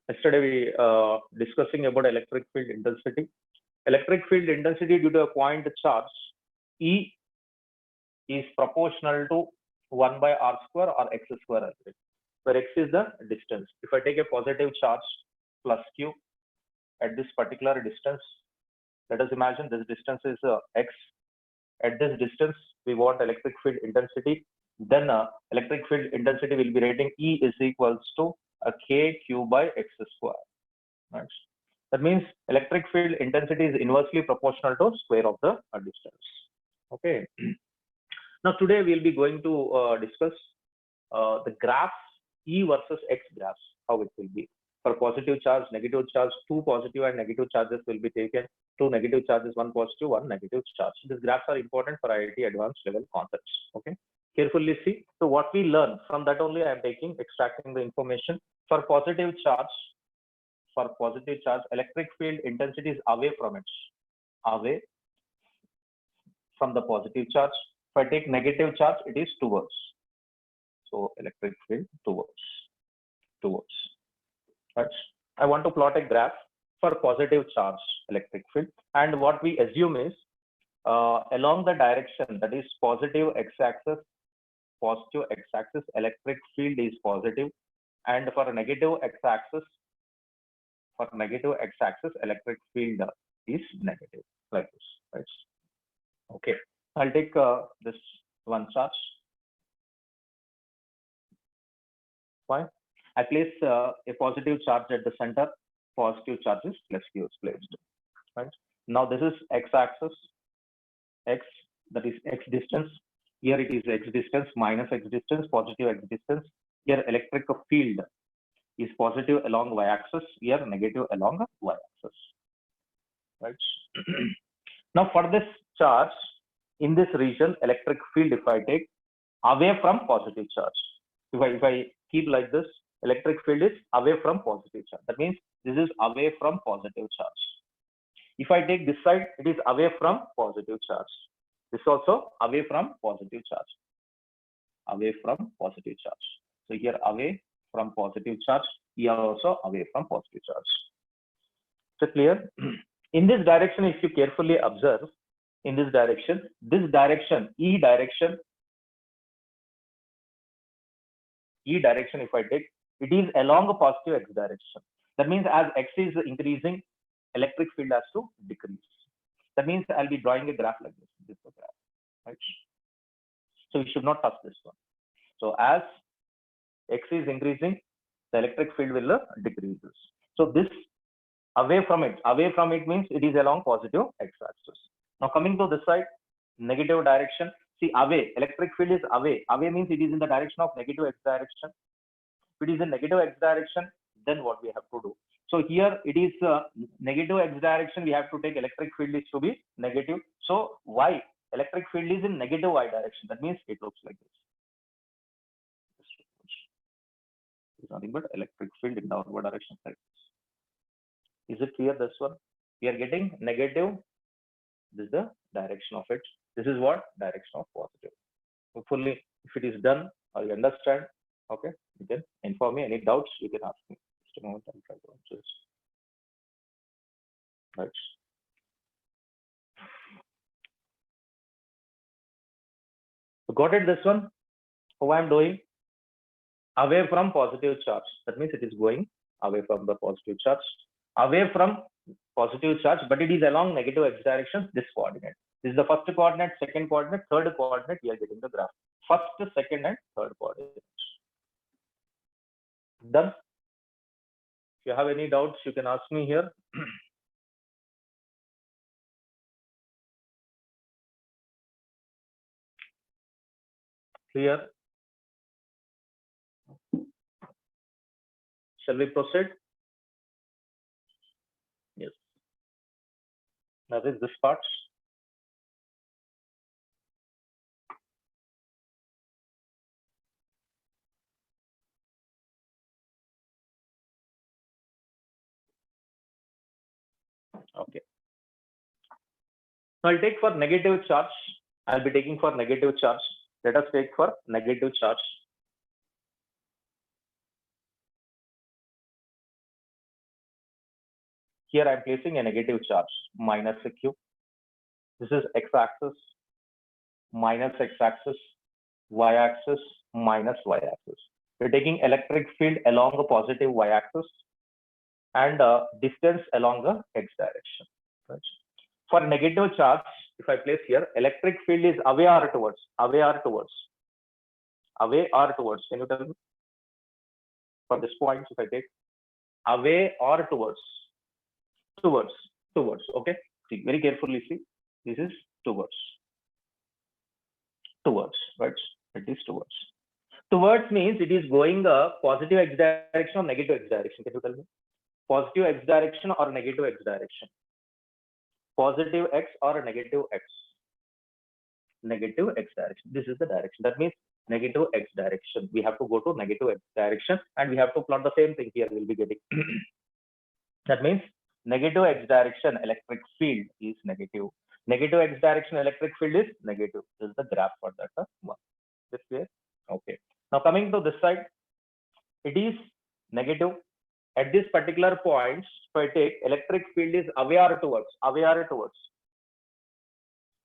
Yesterday we discussing about electric field intensity. Electric field intensity due to a point charge E is proportional to 1 by r square or x square, where x is the distance. If I take a positive charge plus q at this particular distance, let us imagine this distance is x. At this distance, we want electric field intensity. Then electric field intensity will be rating E is equals to a kq by x square. Right? That means electric field intensity is inversely proportional to square of the distance. Okay. Now today we'll be going to discuss the graphs E versus X graphs, how it will be. For positive charge, negative charge, two positive and negative charges will be taken. Two negative charges, one positive, one negative charge. These graphs are important for IIT advanced level concepts. Okay. Carefully see. So what we learn from that only I am extracting the information. For positive charge, electric field intensity is away from it. Away from the positive charge. If I take negative charge, it is towards. So electric field towards. Right. I want to plot a graph for positive charge electric field, and what we assume is along the direction, that is positive x-axis, electric field is positive, and for negative x-axis, electric field is negative, like this. Right. Okay. I'll take this one charge. Fine. I place a positive charge at the center. Positive charges plus q is placed. Right. Now this is x-axis, x, that is x distance. Here it is x distance minus x distance, positive x distance. Here electric field is positive along y-axis. Here negative along y-axis. Right. Now for this charge in this region, electric field, if I take away from positive charge, if I keep like this, electric field is away from positive charge. That means this is away from positive charge. If I take this side, it is away from positive charge. This is also away from positive charge. Away from positive charge. So here away from positive charge, here also away from positive charge. So clear? In this direction, if you carefully observe, in this direction, E direction, if I take, it is along a positive x direction. That means as x is increasing, electric field has to decrease. That means I'll be drawing a graph like this. This is the graph, right? So we should not touch this one. So as x is increasing, the electric field will decrease. So this away from it means it is along positive x-axis. Now coming to this side, negative direction. See, away, electric field is away. Away means it is in the direction of negative x direction. If it is in negative x direction, then what we have to do? So here it is negative x direction. We have to take electric field is to be negative. So y, electric field is in negative y direction. That means it looks like this. It's nothing but electric field in downward direction like this. Is it clear? This one we are getting negative. This is the direction of it. This is what? Direction of positive. Hopefully, if it is done or you understand, okay, you can inform me. Any doubts, you can ask me. Just a moment, I'll try to answer this. Right. So got it, this one? How I'm doing? Away from positive charge. That means it is going away from the positive charge. Away from positive charge, but it is along negative x direction, this coordinate. This is the first coordinate, second coordinate, third coordinate. We are getting the graph. First, second, and third coordinates. Done. If you have any doubts, you can ask me here. Clear? Shall we proceed? Yes. That is this part. Okay. So I'll take for negative charge. I'll be taking for negative charge. Let us take for negative charge. Here I'm placing a negative charge, minus a q. This is x-axis, minus x-axis, y-axis, minus y-axis. We're taking electric field along the positive y-axis and distance along the x direction. Right? For negative charge, if I place here, electric field is away or towards? Away or towards? Away or towards? Can you tell me? For this point, if I take away or towards? Towards. Okay. See, very carefully see. This is towards. Right? It is towards. Towards means it is going a positive x direction or negative x direction. Can you tell me? Positive x direction or negative x direction? Positive x or negative x? Negative x direction. This is the direction. That means negative x direction. We have to go to negative x direction and we have to plot the same thing here. We'll be getting. That means negative x direction electric field is negative. Negative x direction electric field is negative. This is the graph for that one. This clear? Okay. Now coming to this side, it is negative. At this particular point, if I take electric field is away or towards? Away or towards?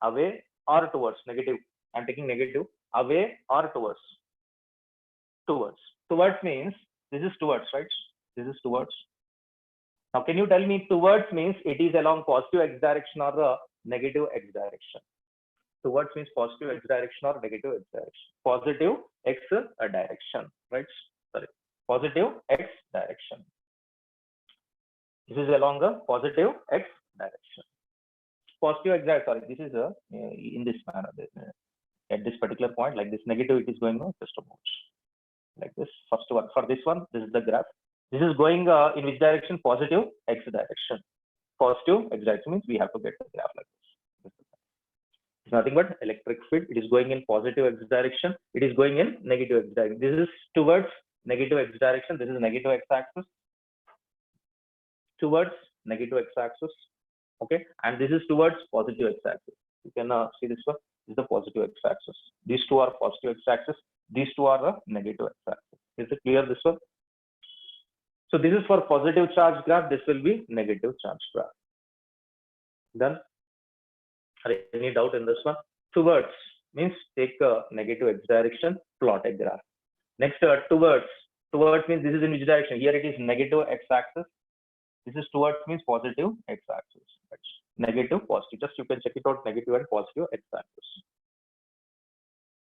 Away or towards? Negative. I'm taking negative. Away or towards? Towards. Towards means this is towards, right? This is towards. Now, can you tell me towards means it is along positive x direction or the negative x direction? Towards means positive x direction or negative x direction? Positive x direction, right? Sorry, positive x direction. This is along the positive x direction. Positive x direction, sorry, this is in this manner. At this particular point, like this negative, it is going on just about like this. First one, for this one, this is the graph. This is going in which direction? Positive x direction. Positive x direction means we have to get the graph like this. It's nothing but electric field. It is going in positive x direction. It is going in negative x direction. This is towards negative x direction. This is negative x axis. Towards negative x axis. Okay. And this is towards positive x axis. You can see this one. This is the positive x axis. These two are positive x axis. These two are the negative x axis. Is it clear, this one? So this is for positive charge graph. This will be negative charge graph. Done? Any doubt in this one? Towards means take a negative x direction, plot a graph. Next, towards. Towards means this is in which direction? Here it is negative x axis. This is towards means positive x axis. Right. Negative, positive. Just you can check it out, negative and positive x axis.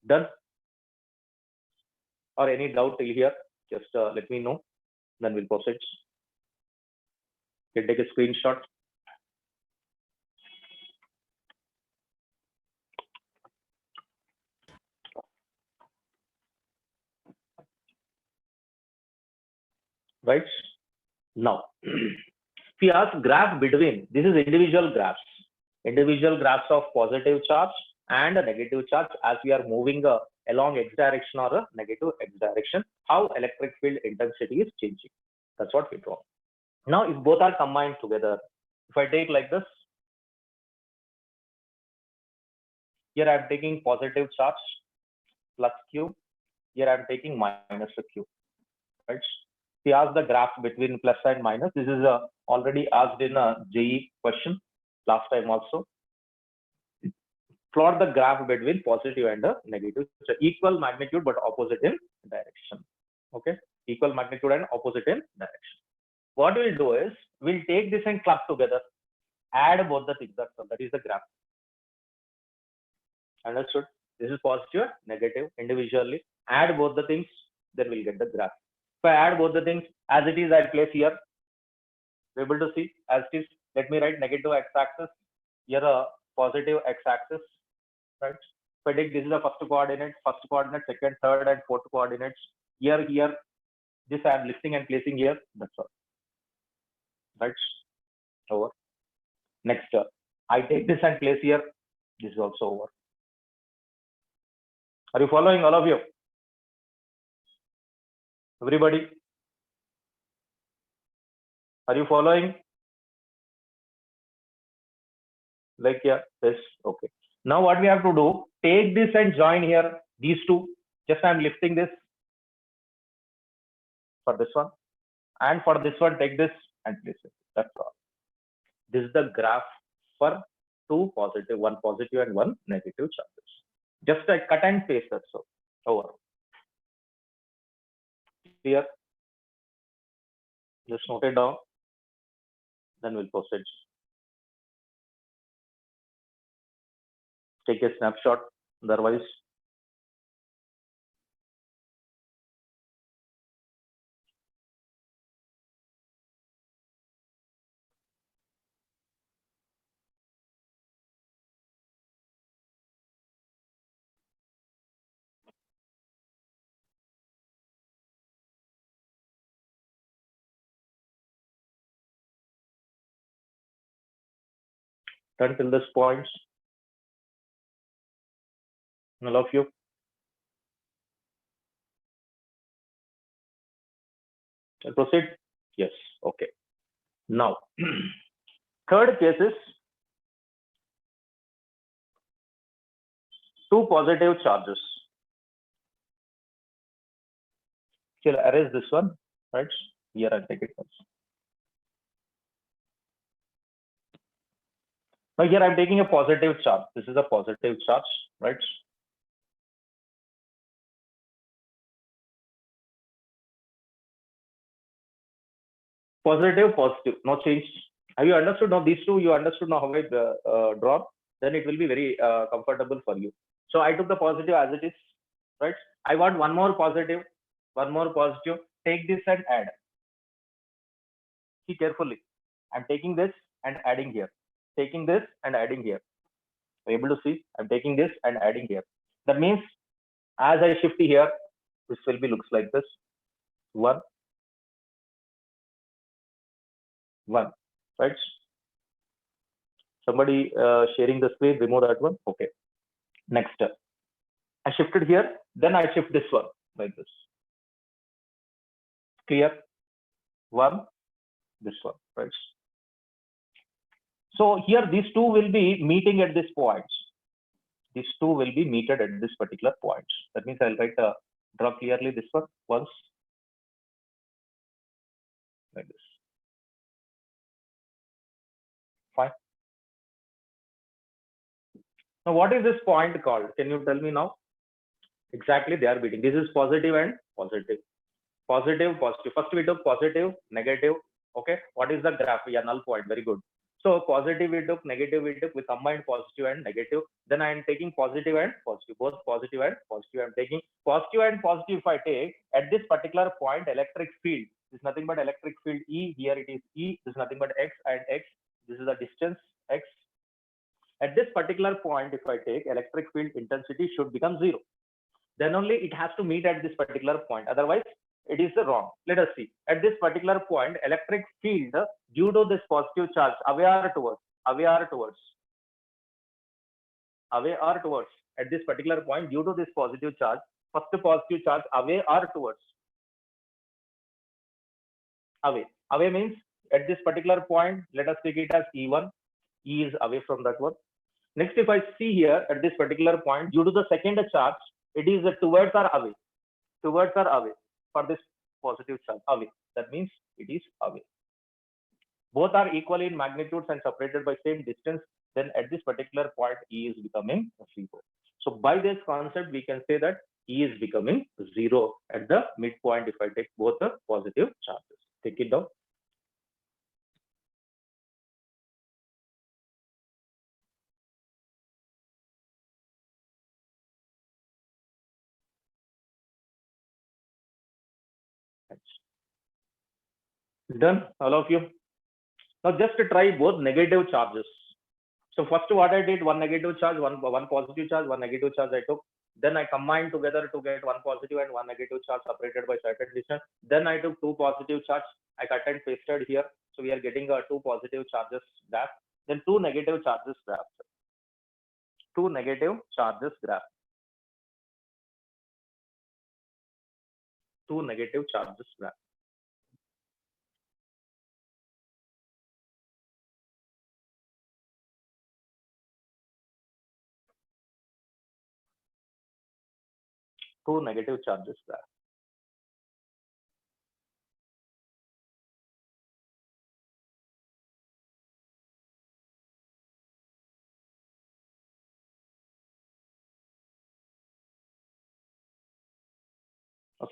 Done? Or any doubt till here? Just let me know. Then we'll proceed. You can take a screenshot. Right now, if we ask graph between, this is individual graphs of positive charge and a negative charge as we are moving along x direction or a negative x direction, how electric field intensity is changing. That's what we draw. Now, if both are combined together, if I take like this, here I am taking positive charge plus q, here I am taking minus a q, right? We ask the graph between plus and minus. This is already asked in a JEE question last time also. Plot the graph between positive and negative. So equal magnitude but opposite in direction. Okay, equal magnitude and opposite in direction. What we'll do is we'll take this and club together, add both the things. That is the graph. Understood? This is positive, negative individually. Add both the things, then we'll get the graph. If I add both the things as it is, I place here. We're able to see as it is. Let me write negative x-axis. Here a positive x-axis. Right? If I take this is the first coordinate, second, third, and fourth coordinates. Here, this I am listing and placing here. That's all. Right? Over. Next, I take this and place here. This is also over. Are you following, all of you? Everybody? Are you following? Like, yeah, this, okay. Now what we have to do, take this and join here, these two. Just I'm lifting this for this one. And for this one, take this and place it. That's all. This is the graph for two positive, one positive and one negative charges. Just a cut and paste that. So over. Clear? Just note it down. Then we'll proceed. Take a snapshot. Otherwise, turn till this point. All of you. I'll proceed. Yes. Okay. Now, third case is two positive charges. Here, erase this one, right? Here, I'll take it first. Now, here I'm taking a positive charge. This is a positive charge, right? Positive, positive, no change. Have you understood now? These two, you understood now how I draw? Then it will be very comfortable for you. So I took the positive as it is, right? I want one more positive. Take this and add. See carefully. I'm taking this and adding here. Taking this and adding here. Are you able to see? I'm taking this and adding here. That means as I shift here, this will be looks like this. 1, 1, right? Somebody sharing the screen, remove that one. Okay. Next step. I shifted here, then I shift this one like this. Clear? 1, this one, right? So here these two will be meeting at this point. These two will be meted at this particular point. That means I'll write draw clearly this one once like this. Fine. Now what is this point called? Can you tell me now? Exactly, they are meeting. This is positive and positive. Positive, positive. First we took positive, negative. Okay. What is the graph? Yeah, null point. Very good. So positive we took, negative we took. We combined positive and negative. Then I am taking positive and positive. Both positive and positive. I am taking positive and positive. If I take at this particular point, electric field is nothing but electric field E. Here it is E. This is nothing but X and X. This is the distance X. At this particular point, if I take electric field intensity should become 0. Then only it has to meet at this particular point. Otherwise, it is wrong. Let us see. At this particular point, electric field due to this positive charge away or towards. At this particular point, due to this positive charge, first positive charge away or towards. Away. Away means at this particular point, let us take it as E1. E is away from that one. Next, if I see here at this particular point, due to the second charge, it is towards or away. For this positive charge, away. That means it is away. Both are equally in magnitudes and separated by same distance. Then at this particular point, E is becoming 0. So by this concept, we can say that E is becoming 0 at the midpoint if I take both the positive charges. Take it down. Done, all of you. Now just to try both negative charges. So first what I did, one negative charge, one positive charge, one negative charge I took. Then I combined together to get one positive and one negative charge separated by certain distance. Then I took two positive charge. I cut and pasted here. So we are getting a two positive charges graph. Then two negative charges graph. Two negative charges graph. Two negative charges graph. Two negative charges graph.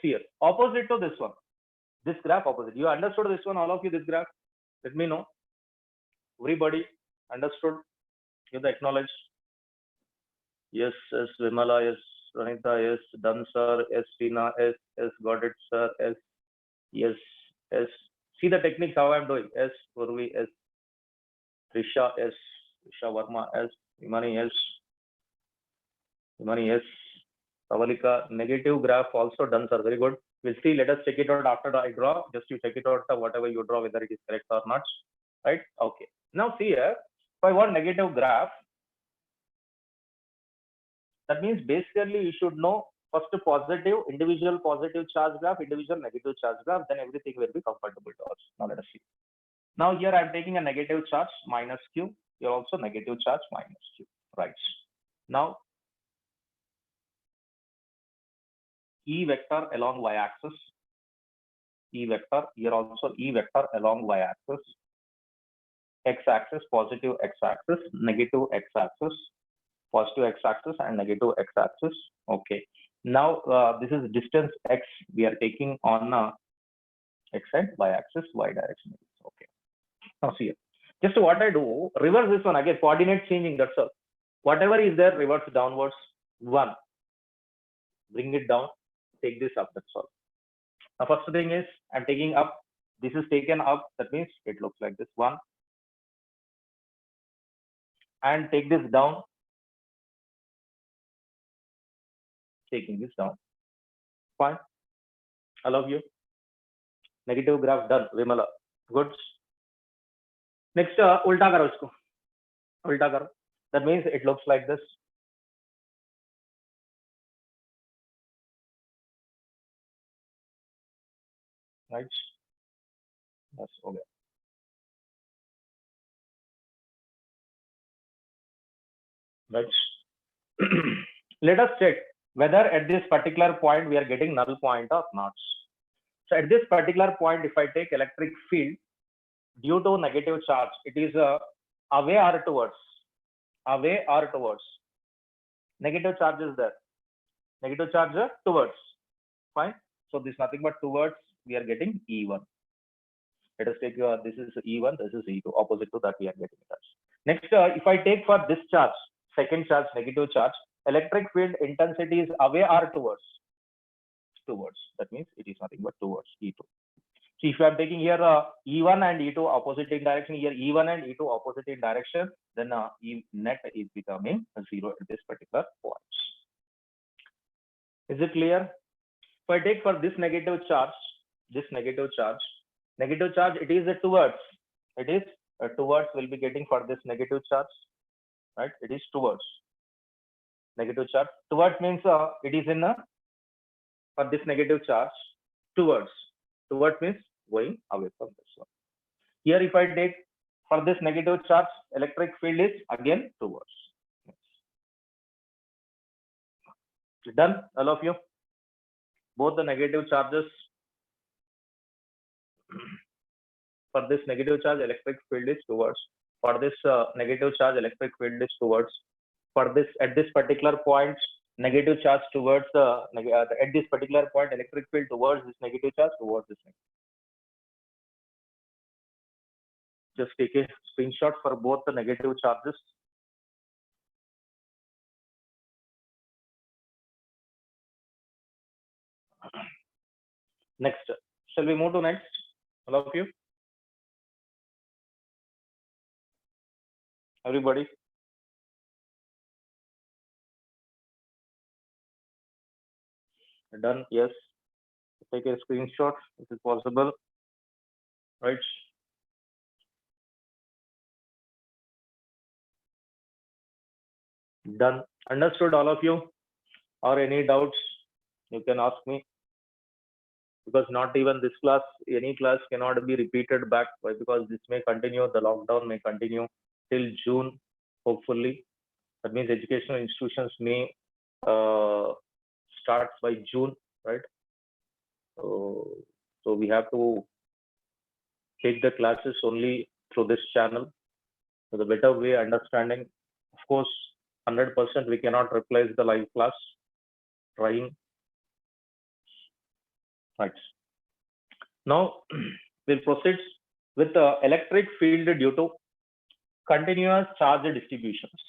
See here, opposite to this one, this graph opposite. You understood this one, all of you, this graph? Let me know. Everybody understood? You acknowledge? Yes, yes, Vimala, yes, Ranita, yes, done, sir, yes, Tina, yes, yes, got it, sir, yes, yes, yes. See the techniques how I'm doing. Yes, Purvi, yes, Risha, yes, Risha Verma, yes, Imani, yes, Imani, yes, Pravalika, negative graph also done, sir, very good. We'll see, let us check it out after I draw. Just you check it out, whatever you draw, whether it is correct or not, right? Okay. Now see here, if I want negative graph, that means basically you should know first positive, individual positive charge graph, individual negative charge graph, then everything will be comfortable to us. Now let us see. Now here I'm taking a negative charge minus q, here also negative charge minus q, right? Now E vector along y-axis, E vector, here also E vector along y-axis, x-axis, positive x-axis, negative x-axis, positive x-axis and negative x-axis. Okay. Now this is distance x we are taking on x and y-axis, y direction. Okay. Now see here. Just what I do, reverse this one again, coordinate changing, that's all. Whatever is there, reverse downwards, 1. Bring it down, take this up, that's all. Now first thing is, I'm taking up, this is taken up, that means it looks like this, 1. And take this down, taking this down. Fine. I love you. Negative graph done, Vimala. Good. Next, ulta karo isko. Ulta karo. That means it looks like this. Right. That's okay. Right. Let us check whether at this particular point we are getting null point or not. So at this particular point, if I take electric field due to negative charge, it is away or towards? Away or towards? Negative charge is there. Negative charge is towards. Fine. So this is nothing but towards, we are getting E1. Let us take this is E1, this is E2, opposite to that we are getting that. Next, if I take for this charge, second charge, negative charge, electric field intensity is away or towards? Towards. That means it is nothing but towards E2. So if I am taking here E1 and E2 opposite in direction, here E1 and E2 opposite in direction, then E net is becoming 0 at this particular point. Is it clear? If I take for this negative charge, it is towards. It is towards will be getting for this negative charge, right? It is towards. Negative charge. Towards means it is in for this negative charge towards. Towards means going away from this one. Here, if I take for this negative charge, electric field is again towards. Done, all of you. Both the negative charges. For this negative charge, electric field is towards. For this negative charge, electric field is towards. For this, at this particular point, negative charge towards at this particular point, electric field towards this negative charge, towards this negative. Just take a screenshot for both the negative charges. Next, shall we move to next? All of you? Everybody? Done, yes. Take a screenshot if it's possible. Right. Done. Understood, all of you? Or any doubts, you can ask me. Because not even this class, any class cannot be repeated back. Why? Because this may continue, the lockdown may continue till June, hopefully. That means educational institutions may start by June, right? So we have to take the classes only through this channel. So the better way understanding, of course, 100% we cannot replace the live class, trying. Right. Now we'll proceed with the electric field due to continuous charge distributions.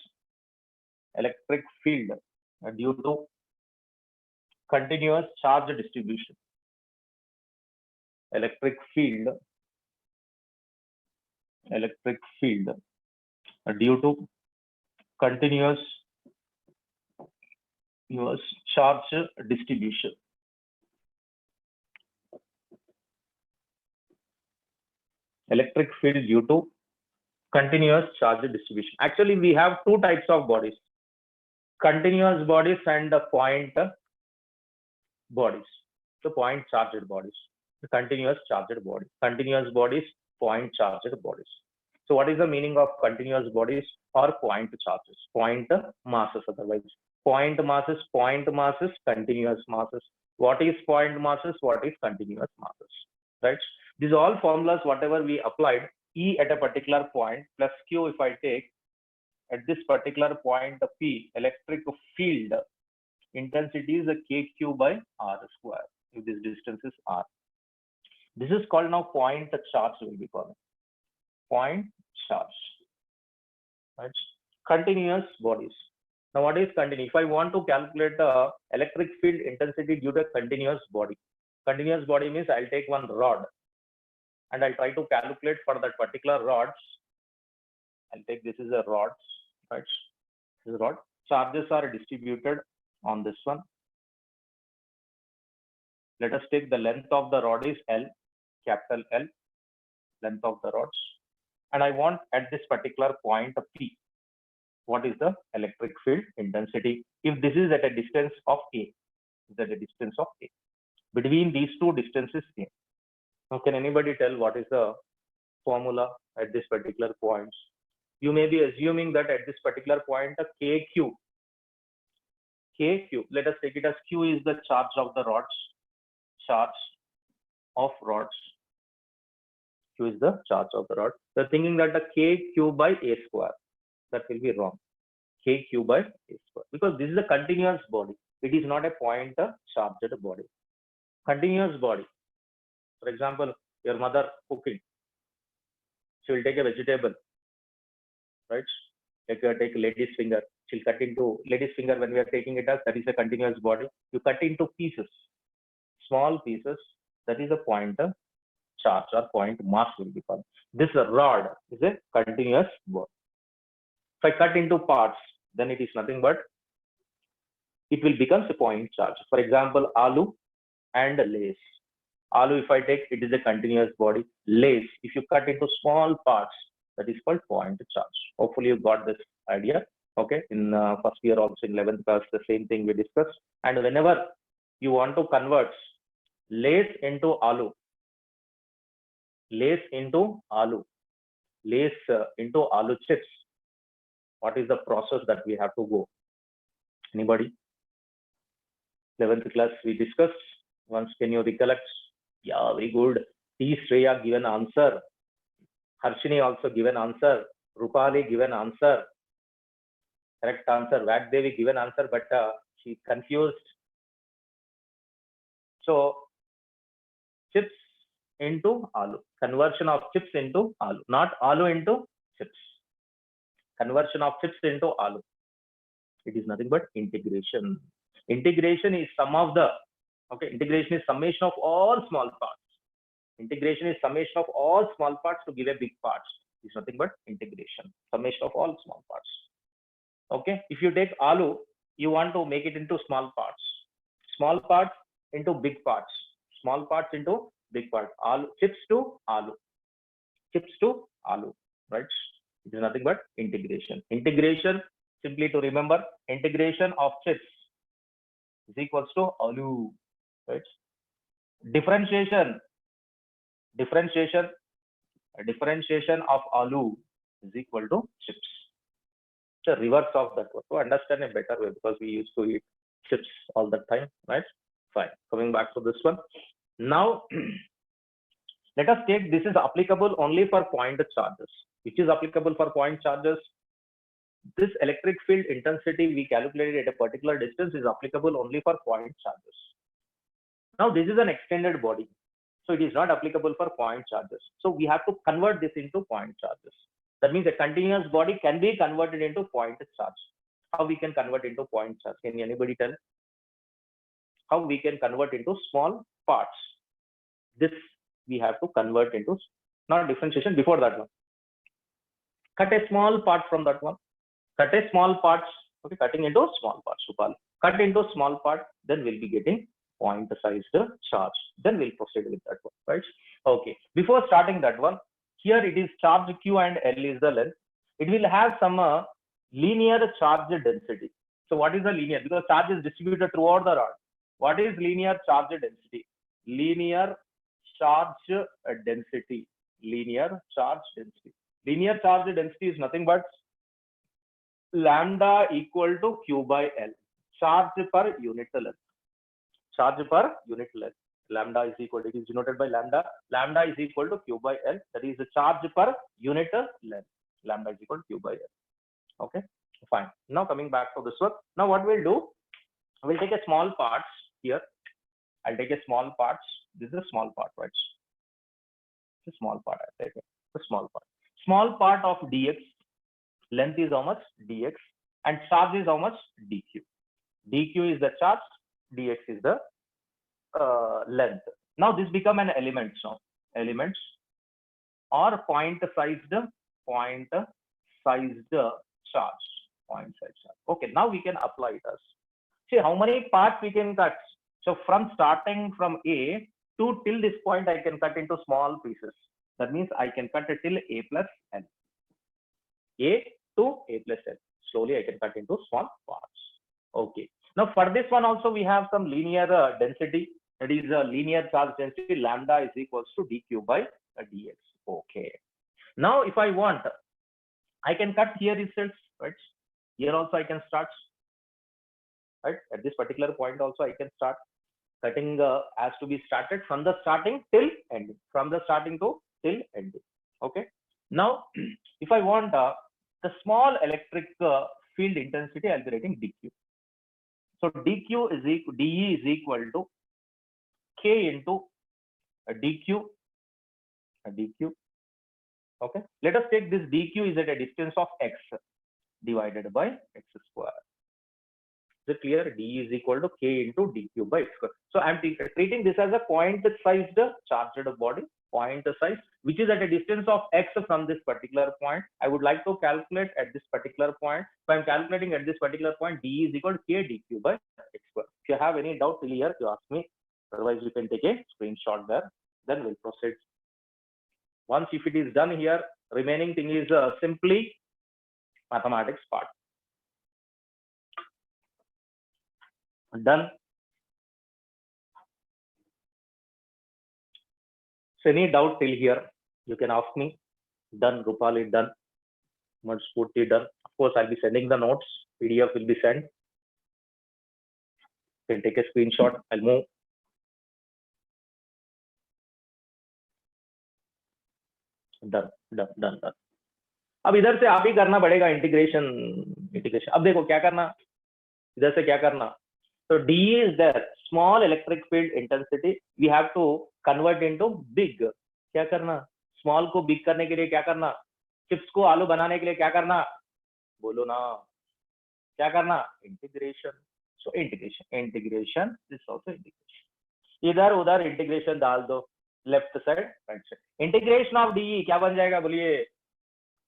Electric field due to continuous charge distribution. Electric field due to continuous charge distribution. Electric field due to continuous charge distribution. Actually, we have two types of bodies: continuous bodies and point bodies. The point charged bodies. The continuous charged body. Continuous bodies, point charged bodies. So what is the meaning of continuous bodies or point charges? Point masses otherwise. Point masses, continuous masses. What is point masses? What is continuous masses? Right? These all formulas, whatever we applied, E at a particular point plus Q if I take at this particular point P, electric field intensity is a KQ by R square if this distance is R. This is called now point charge will be called. Point charge. Right? Continuous bodies. Now what is continuous? If I want to calculate the electric field intensity due to a continuous body. Continuous body means I'll take one rod and I'll try to calculate for that particular rods. I'll take this is a rod, right? This is a rod. Charges are distributed on this one. Let us take the length of the rod is L, capital L, length of the rods. And I want at this particular point P, what is the electric field intensity? If this is at a distance of A, between these two distances A. Now, can anybody tell what is the formula at this particular point? You may be assuming that at this particular point, a KQ, let us take it as Q is the charge of the rods, Q is the charge of the rod. They're thinking that the KQ by A square, that will be wrong. KQ by A square, because this is a continuous body. It is not a point charged body. Continuous body. For example, your mother cooking, she will take a vegetable, right? Take lady's finger. She'll cut into lady's finger when we are taking it as that is a continuous body. You cut into pieces, small pieces. That is a point charge or point mass will be called. This rod is a continuous body. If I cut into parts, then it is nothing but it will become a point charge. For example, aloo and lace. Aloo, if I take, it is a continuous body. Lace, if you cut into small parts, that is called point charge. Hopefully you got this idea. Okay, in first year also in 11th class, the same thing we discussed. And whenever you want to convert lace into aloo, lace into aloo chips, what is the process that we have to go? Anybody? 11th class we discussed. Once can you recollect? Yeah, very good. T. Shreya given answer. Harshini also given answer. Rupali given answer. Correct answer. Vagdevi given answer, but she confused. So chips into aloo. Conversion of chips into aloo. Not aloo into chips. Conversion of chips into aloo. It is nothing but integration. Integration is sum of the, integration is summation of all small parts. Integration is summation of all small parts to give a big parts. It's nothing but integration. Summation of all small parts. Okay. If you take aloo, you want to make it into small parts. Small parts into big parts. Small parts into big parts. Aloo, chips to aloo. Chips to aloo. Right. It is nothing but integration. Integration, simply to remember, integration of chips is equals to aloo. Right. Differentiation of aloo is equal to chips. The reverse of that one. To understand a better way, because we used to eat chips all the time, right? Fine. Coming back to this one. Now, let us take this is applicable only for point charges. Which is applicable for point charges? This electric field intensity we calculated at a particular distance is applicable only for point charges. Now this is an extended body, so it is not applicable for point charges. So we have to convert this into point charges. That means a continuous body can be converted into point charge. How we can convert into point charge? Can anybody tell? How we can convert into small parts? This we have to convert into, not differentiation, before that one. Cut a small part from that one. Cut a small parts. Okay, cutting into small parts. Supal. Cut into small part, then we'll be getting point sized charge. Then we'll proceed with that one, right? Okay. Before starting that one, here it is charge Q and L is the length. It will have some linear charge density. So what is the linear? Because charge is distributed throughout the rod. What is linear charge density? Linear charge density. Linear charge density. Linear charge density is nothing but lambda equal to Q by L. Charge per unit length. Charge per unit length. Lambda is equal to, it is denoted by lambda. Lambda is equal to Q by L. That is the charge per unit length. Lambda is equal to Q by L. Okay, fine. Now coming back to this one. Now what we'll do, we'll take a small parts here. I'll take a small parts. This is a small part, right? It's a small part. I'll take it. A small part. Small part of dx. Length is how much? Dx. And charge is how much? dq. dq is the charge. Dx is the length. Now this become an element. So elements or point sized charge. Point size charge. Okay, now we can apply it as. See how many parts we can cut. So from starting from A to till this point, I can cut into small pieces. That means I can cut it till A plus N. A to A plus N. Slowly I can cut into small parts. Okay. Now for this one also we have some linear density. That is a linear charge density. Lambda is equals to dq by dx. Okay. Now if I want, I can cut here itself, right? Here also I can start, right? At this particular point also I can start. Cutting has to be started from the starting till ending. From the starting to till ending. Okay. Now if I want the small electric field intensity, I'll be writing dq. So dq is equal, de is equal to k into dq. Okay. Let us take this dq is at a distance of x divided by x square. Is it clear? D is equal to k into dq by x square. So I'm treating this as a point sized charged body, point size, which is at a distance of x from this particular point. I would like to calculate at this particular point. So I'm calculating at this particular point, d is equal to k dq by x square. If you have any doubt till here, you ask me. Otherwise, you can take a screenshot there. Then we'll proceed. Once if it is done here, remaining thing is simply mathematics part. Done. So any doubt till here, you can ask me. Done, Rupali, done. Spurti, done. Of course, I'll be sending the notes. PDF will be sent. You can take a screenshot. I'll move. Done. अब इधर से आप ही करना पड़ेगा integration. अब देखो क्या करना, इधर से क्या करना. So D is there, small electric field intensity. We have to convert into big. क्या करना? Small को big करने के लिए क्या करना? Chips को आलू बनाने के लिए क्या करना? बोलो ना. क्या करना? Integration. So integration is also integration. इधर उधर integration डाल दो. Left side, right side. Integration of DE क्या बन जाएगा बोलिए?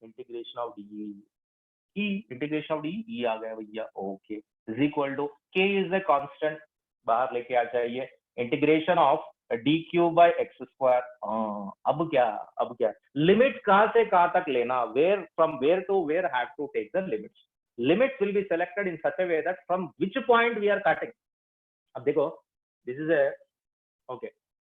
Integration of DE. Integration of DE E आ गया भैया. Okay. Is equal to k is a constant, बाहर लेके आ जाइए. Integration of dq by x square. अब क्या लिमिट कहां से कहां तक लेना, where from where to where have to take the limits. Limits will be selected in such a way that from which point we are cutting. अब देखो, this is a okay.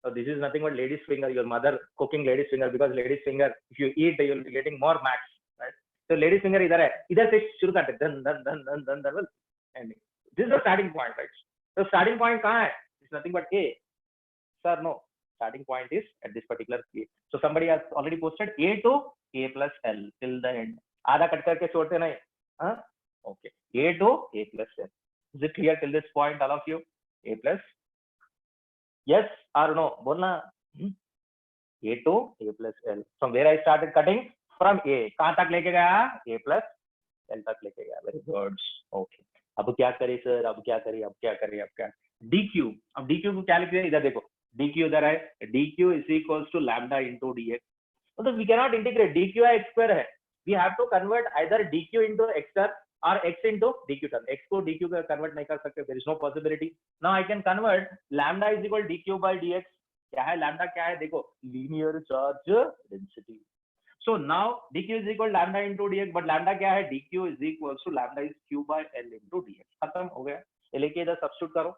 So this is nothing but lady's finger. Your mother cooking lady's finger, because lady's finger, if you eat, you'll be getting more max, right? So lady's finger इधर है, इधर से शुरू करते दन ending. This is the starting point, right? So starting point कहाँ है? It's nothing but A. Sir, no. Starting point is at this particular A. So somebody has already posted A to A plus L till the end. आधा cut करके छोड़ते नहीं, हाँ? Okay. A to A plus L. Is it clear till this point, all of you? A plus Yes or no? बोलना. A to A plus L. From where I started cutting? From A. कहाँ तक लेके गया? A plus L तक लेके गया. Very good. Okay. अब क्या करें सर? अब क्या करें? DQ. अब DQ को क्या लिखते हैं? इधर देखो. DQ इधर है. DQ is equals to lambda into dx. मतलब we cannot integrate. DQ है x square है. We have to convert either DQ into x square or x into DQ term. X को DQ का convert नहीं कर सकते. There is no possibility. Now I can convert lambda is equal to DQ by dx. क्या है lambda? क्या है? देखो, linear charge density. So now dq is equal to lambda into dx, but lambda क्या है? dq is equals to lambda is q by l into dx. खत्म हो गया. ये लेके इधर सब्स्टिट्यूट करो.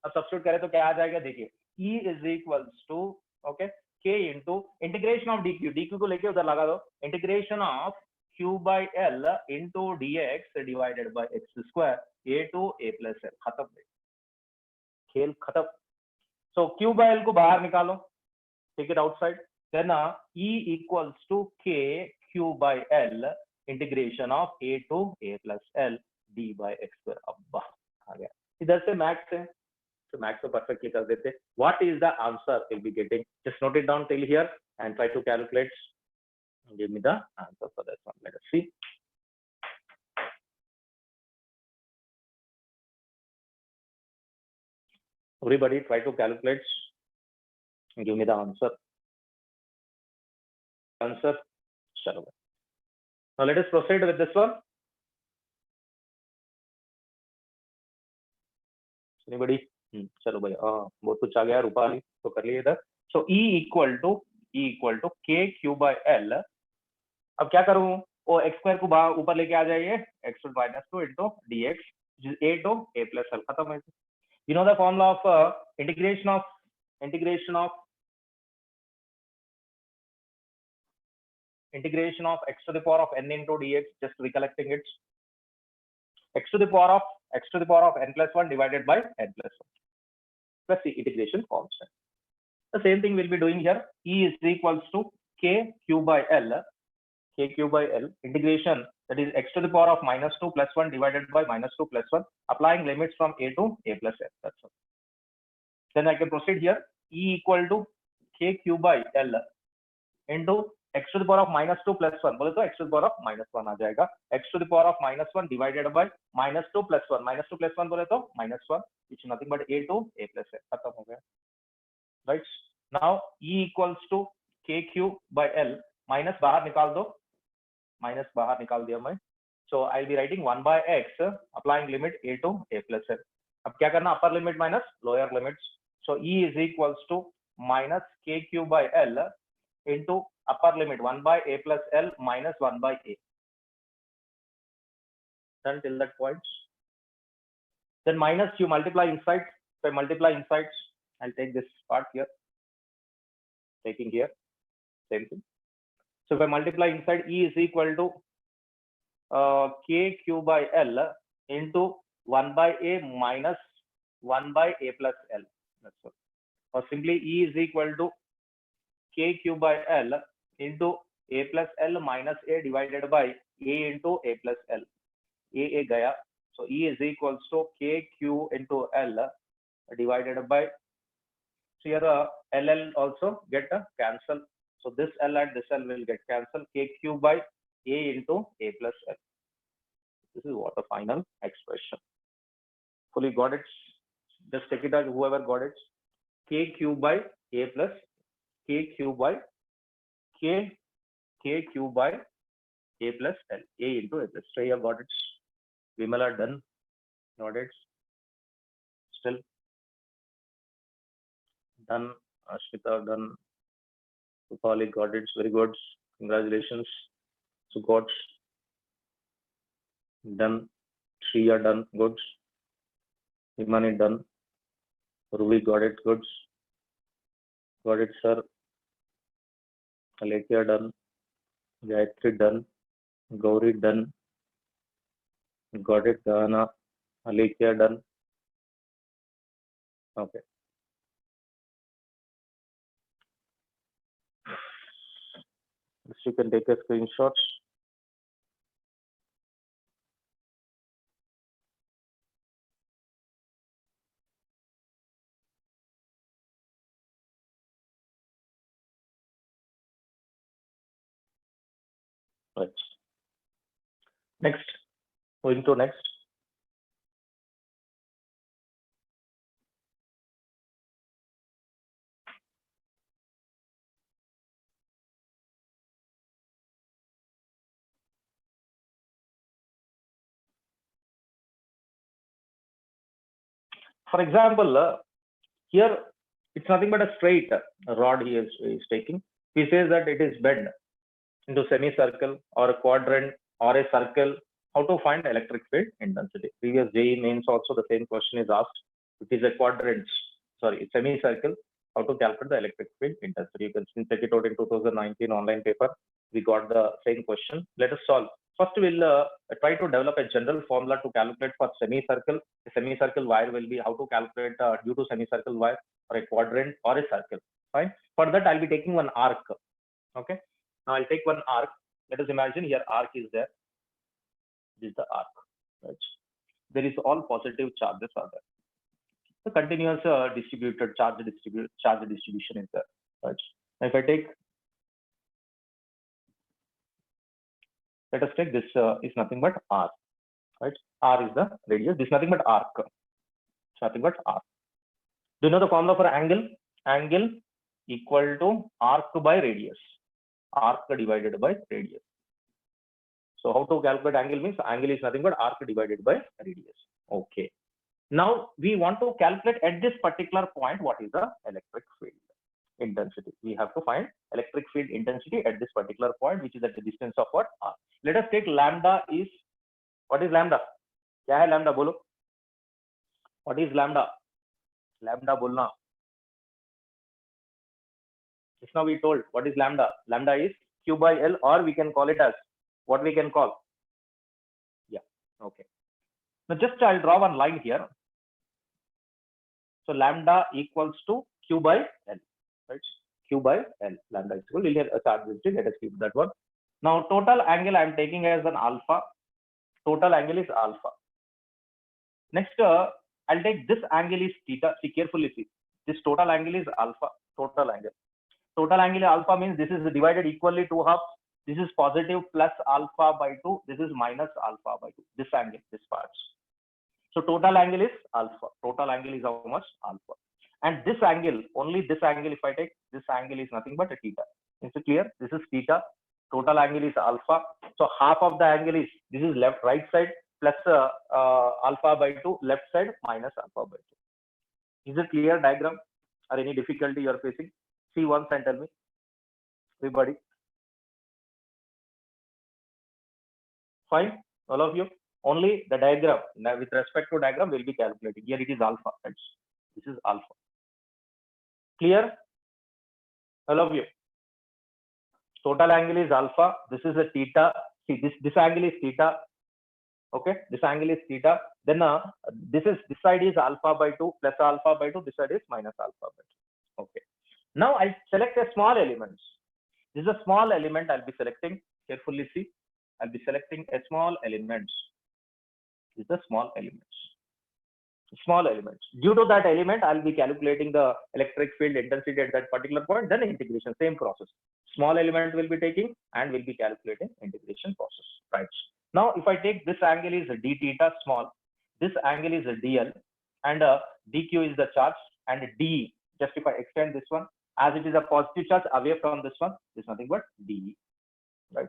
अब सब्स्टिट्यूट करें तो क्या आ जाएगा? देखिए, e is equals to okay k into integration of dq को लेके उधर लगा दो. integration of q by l into dx divided by x square a to a plus l. खत्म. खेल खत्म. So q by l को बाहर निकालो. Take it outside. Then E equals to K Q by L integration of A to A plus L D by X square. अब आ गया. इधर से मैक्स है, तो मैक्स को परफेक्टली कर देते. What is the answer we'll be getting? Just note it down till here and try to calculate. Give me the answer for this one. Let us see. Everybody try to calculate and give me the answer. Chalo. Now let us proceed with this one. Anybody? चलो भाई, बहुत कुछ आ गया. रूपाली तो कर लिए इधर. So E equal to K Q by L. अब क्या करूं? वो x square को ऊपर लेके आ जाइए. x to minus 2 into dx which is A to A plus L. खत्म है. You know the formula of integration of x to the power of n into dx. Just recollecting it. X to the power of n plus 1 divided by n plus 1 plus the integration constant. The same thing we'll be doing here. E is equals to K Q by L integration, that is x to the power of minus 2 plus 1 divided by minus 2 plus 1, applying limits from A to A plus L. That's all. Then I can proceed here. E equal to K Q by L into x to the power of minus 2 plus 1. बोले तो x to the power of minus 1 आ जाएगा. X to the power of minus 1 divided by minus 2 plus 1. Minus 2 plus 1 बोले तो minus 1, which is nothing but A to A plus L. खत्म हो गया. Right. Now E equals to KQ by L. Minus बाहर निकाल दो. Minus बाहर निकाल दिया मैं. So I'll be writing 1 by x, applying limit A to A plus L. अब क्या करना? Upper limit minus lower limits. So E is equals to minus KQ by L into upper limit 1 by A plus L minus 1 by A. Done till that point. Then minus you multiply inside. So I multiply inside. I'll take this part here. Taking here. Same thing. So if I multiply inside, E is equal to KQ by L into 1 by A minus 1 by A plus L. That's all. Or simply E is equal to KQ by L into A plus L minus A divided by A into A plus L. A gaya. So E is equals to KQ into L divided by, so here LL also get cancelled. So this L and this L will get cancelled. KQ by A into A plus L. This is what the final expression. Fully got it? Just take it as whoever got it. KQ by A plus KQ by KQ by A plus L. A into A plus. So you have got it. Vimala done. Got it. Still done. Ashmita done. Rupali got it. Very good. Congratulations. So got done. Shriya done. Good. Himani done. Ruby got it. Good. Got it, sir. Alekia done. Gayatri done. Gauri done. Got it. Dana. Alekia done. Okay. You can take a screenshot. Right. Next, going to next. For example, here it's nothing but a straight rod he is taking. He says that it is bent into semicircle or a quadrant or a circle. How to find electric field intensity? Previous JEE mains also the same question is asked. It is a quadrant, sorry, semicircle. How to calculate the electric field intensity? You can check it out in 2019 online paper. We got the same question. Let us solve. First, we'll try to develop a general formula to calculate for semicircle. A semicircle wire will be how to calculate due to semicircle wire or a quadrant or a circle. Fine. For that, I'll be taking one arc. Okay. Now I'll take one arc. Let us imagine here arc is there. This is the arc. Right. There is all positive charges are there. The continuous distributed charge distribution is there. Right. Now if I take, let us take this is nothing but r. Right. R is the radius. This is nothing but arc. It's nothing but arc. Do you know the formula for angle? Angle equal to arc by radius. Arc divided by radius. So how to calculate angle means angle is nothing but arc divided by radius. Okay. Now we want to calculate at this particular point what is the electric field intensity. We have to find electric field intensity at this particular point, which is at the distance of what? R. Let us take lambda is, what is lambda? Kya hai lambda bolo? What is lambda? Lambda bolna. Just now we told what is lambda. Lambda is Q by L, or we can call it as what we can call. Yeah. Okay. Now just I'll draw one line here. So lambda equals to Q by L. Right? Q by L. Lambda is equal to charge density. Let us keep that one. Now total angle I am taking as an alpha. Total angle is alpha. Next, I'll take this angle is theta. See carefully. See this total angle is alpha. Total angle. Total angle alpha means this is divided equally two halves. This is positive plus alpha by 2. This is minus alpha by 2. This angle, this part. So total angle is alpha. Total angle is how much? Alpha. And this angle, only this angle, if I take this angle is nothing but a theta. Is it clear? This is theta. Total angle is alpha. So half of the angle is, this is left, right side plus alpha by 2, left side minus alpha by 2. Is it clear diagram? Or any difficulty you are facing? See once and tell me. Everybody. Fine, all of you. Only the diagram, now with respect to diagram, will be calculating. Here it is alpha. Right? This is alpha. Clear? All of you. Total angle is alpha. This is a theta. See, this angle is theta. Okay, this angle is theta. Then this side is alpha by 2 plus alpha by 2. This side is minus alpha by 2. Okay. Now I select a small element. This is a small element. I'll be selecting. Carefully see. I'll be selecting a small element. This is a small element. Small element. Due to that element, I'll be calculating the electric field intensity at that particular point. Then integration, same process. Small element will be taking and will be calculating integration process. Right. Now, if I take this angle is d theta small, this angle is a dl, and dq is the charge, and d. Just if I extend this one, as it is a positive charge away from this one, is nothing but d. Right.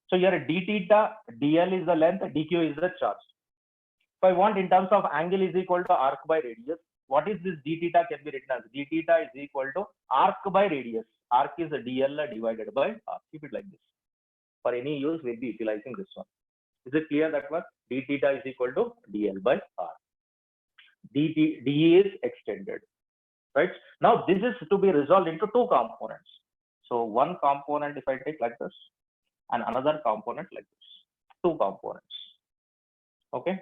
So here d theta, dl is the length, dq is the charge. So I want in terms of angle is equal to arc by radius. What is this d theta can be written as d theta is equal to arc by radius. Arc is a dl divided by r. Keep it like this. For any use, we'll be utilizing this one. Is it clear that one? D theta is equal to dl by r. d is extended. Right. Now this is to be resolved into two components. So one component if I take like this, and another component like this. Two components. Okay.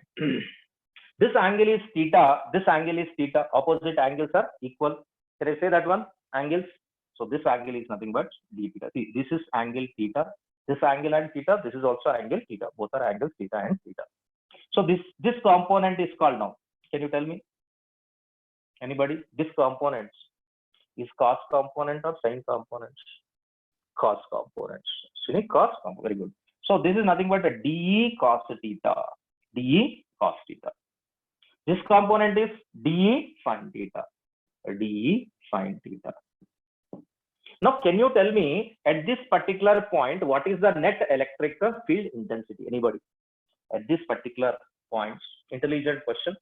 This angle is theta. This angle is theta. Opposite angles are equal. Can I say that one? Angles. So this angle is nothing but d theta. See, this is angle theta. This angle and theta. This is also angle theta. Both are angles theta and theta. So this component is called now. Can you tell me? Anybody? This component is cos component or sin component? Cos component. Cos component. Very good. So this is nothing but a dE cos theta. dE cos theta. This component is dE sin theta. dE sin theta. Now, can you tell me at this particular point what is the net electric field intensity? Anybody? At this particular point, intelligent question.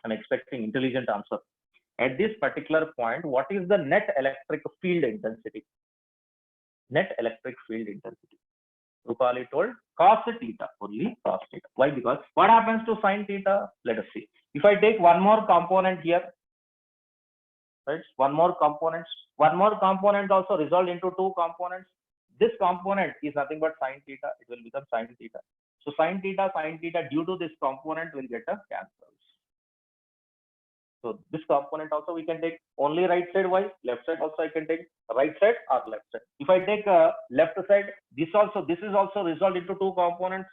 I'm expecting intelligent answer. At this particular point, what is the net electric field intensity? Net electric field intensity. Rupali told cos theta, only cos theta. Why? Because what happens to sin theta? Let us see. If I take one more component here, right? One more component also resolved into two components. This component is nothing but sin theta. It will become sin theta. So sin theta due to this component will get a cancel. So this component also we can take only right side. Why? Left side also I can take right side or left side. If I take left side, this is also resolved into two components.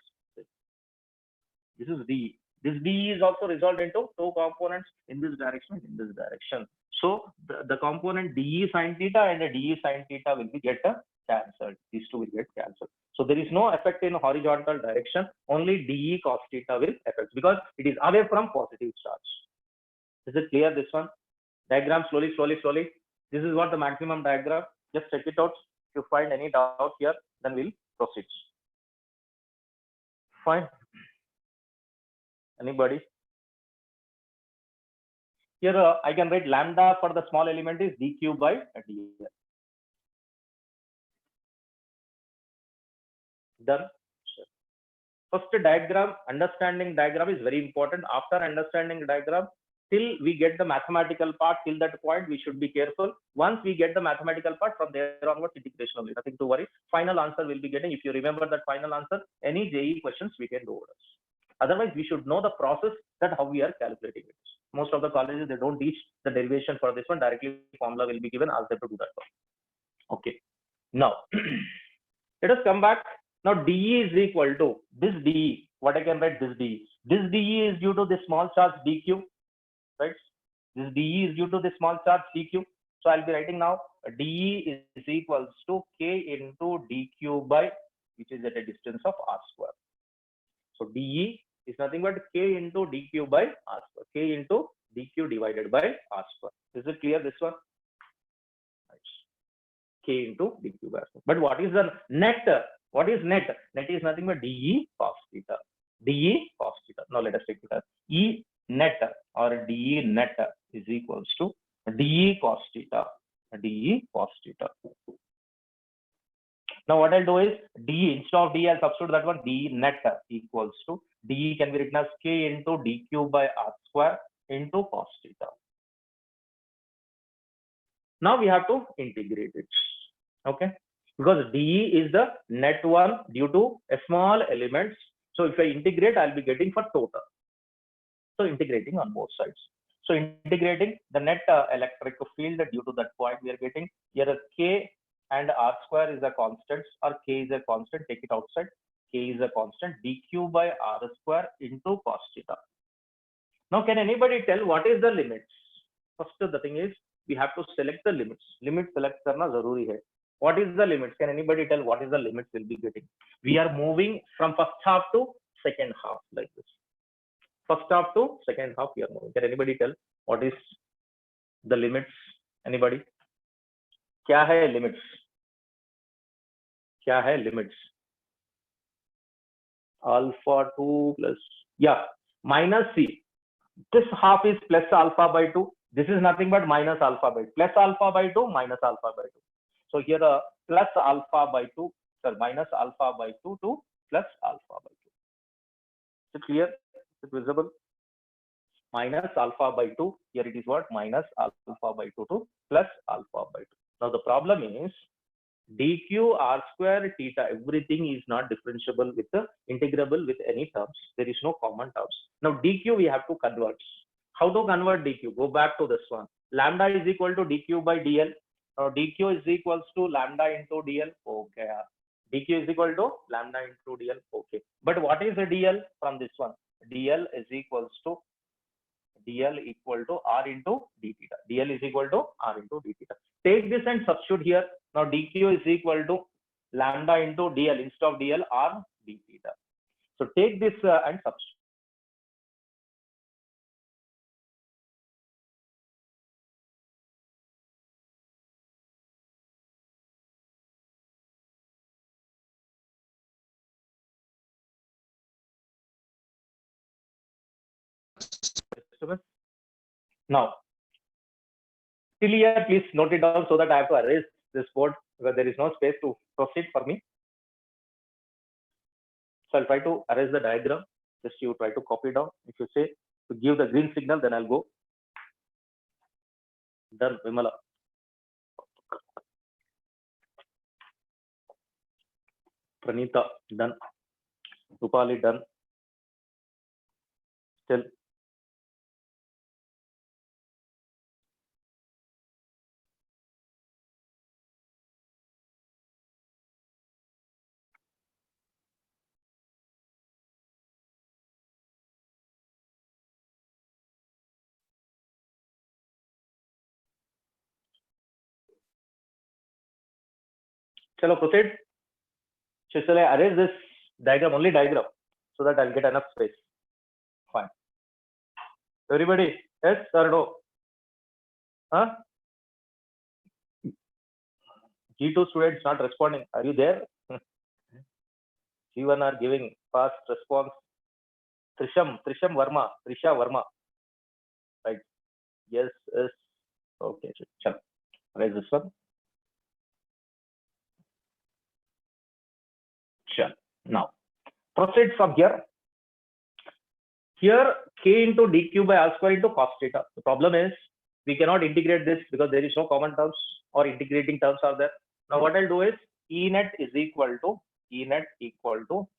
This is D. This D is also resolved into two components in this direction, in this direction. So the component DE sin theta and the DE sin theta will be get cancelled. These two will get cancelled. So there is no effect in horizontal direction. Only DE cos theta will affect because it is away from positive charge. Is it clear? This one diagram slowly. This is what the maximum diagram. Just check it out. If you find any doubt here, then we'll proceed. Fine. Anybody? Here I can write lambda for the small element is dq by dl. Done. Sure. First diagram, understanding diagram is very important. After understanding diagram, till we get the mathematical part, till that point we should be careful. Once we get the mathematical part, from there onwards integration only, nothing to worry. Final answer will be getting. If you remember that final answer, any JE questions we can do over. Otherwise, we should know the process that how we are calculating it. Most of the colleges, they don't teach the derivation for this one. Directly formula will be given, ask them to do that one. Okay. Now, let us come back. Now, DE is equal to this DE. What I can write this DE? This DE is due to this small charge DQ, right? This DE is due to this small charge DQ. So I'll be writing now DE is equals to K into DQ by, which is at a distance of R square. So DE is nothing but K into dQ by R square. K into dQ divided by R square. Is it clear, this one? Right. K into dQ by R square. But what is the net? What is net? Net is nothing but DE cos theta. DE cos theta. Now let us take it as E net or DE net is equals to DE cos theta. DE cos theta. Now what I'll do is DE, instead of DE, I'll substitute that one. DE net equals to DE can be written as K into dQ by R square into cos theta. Now we have to integrate it. Okay. Because DE is the net one due to a small elements. So if I integrate, I'll be getting for total. So integrating on both sides. So integrating the net electric field due to that point we are getting here K and R square is a constant or K is a constant. Take it outside. K is a constant. DQ by R square into cos theta. Now can anybody tell what is the limits? First the thing is we have to select the limits. Limit select karna zaruri hai. What is the limits? Can anybody tell what is the limits we'll be getting? We are moving from first half to second half like this. First half to second half we are moving. Can anybody tell what is the limits? Anybody? क्या है limits? क्या है limits? Alpha 2 plus, yeah, minus C. This half is plus alpha by 2. This is nothing but minus alpha by 2. Plus alpha by 2, minus alpha by 2. So here plus alpha by 2, sir, minus alpha by 2 to plus alpha by 2. Is it clear? Is it visible? Minus alpha by 2. Here it is what? Minus alpha by 2 to plus alpha by 2. Now the problem is dq r square theta, everything is not differentiable with the integrable with any terms. There is no common terms. Now dq we have to convert. How to convert dq? Go back to this one. Lambda is equal to dq by dl. Now dq is equals to lambda into dl. Okay. dq is equal to lambda into dl. Okay. But what is the dl from this one? dl is equals to r into d theta. dl is equal to r into d theta. Take this and substitute here. Now dq is equal to lambda into dl instead of dl r d theta. So take this and substitute. Now, till here, please note it down so that I have to erase this board because there is no space to proceed for me. So I'll try to erase the diagram. Just you try to copy down. If you say to give the green signal, then I'll go. Done, Vimala. Pranita, done. Rupali, done. Still. Chalo, proceed. So shall I erase this diagram, only diagram, so that I'll get enough space? Fine. Everybody, yes or no? Huh? G2 students not responding. Are you there? G1 are giving fast response. Trisham Verma, Trisha Verma. Right. Yes, yes. Okay, chalo. Erase this one. Chalo. Now, proceed from here. Here, k into dq by r square into cos theta. The problem is we cannot integrate this because there is no common terms or integrating terms are there. Now, what I'll do is E net is equal to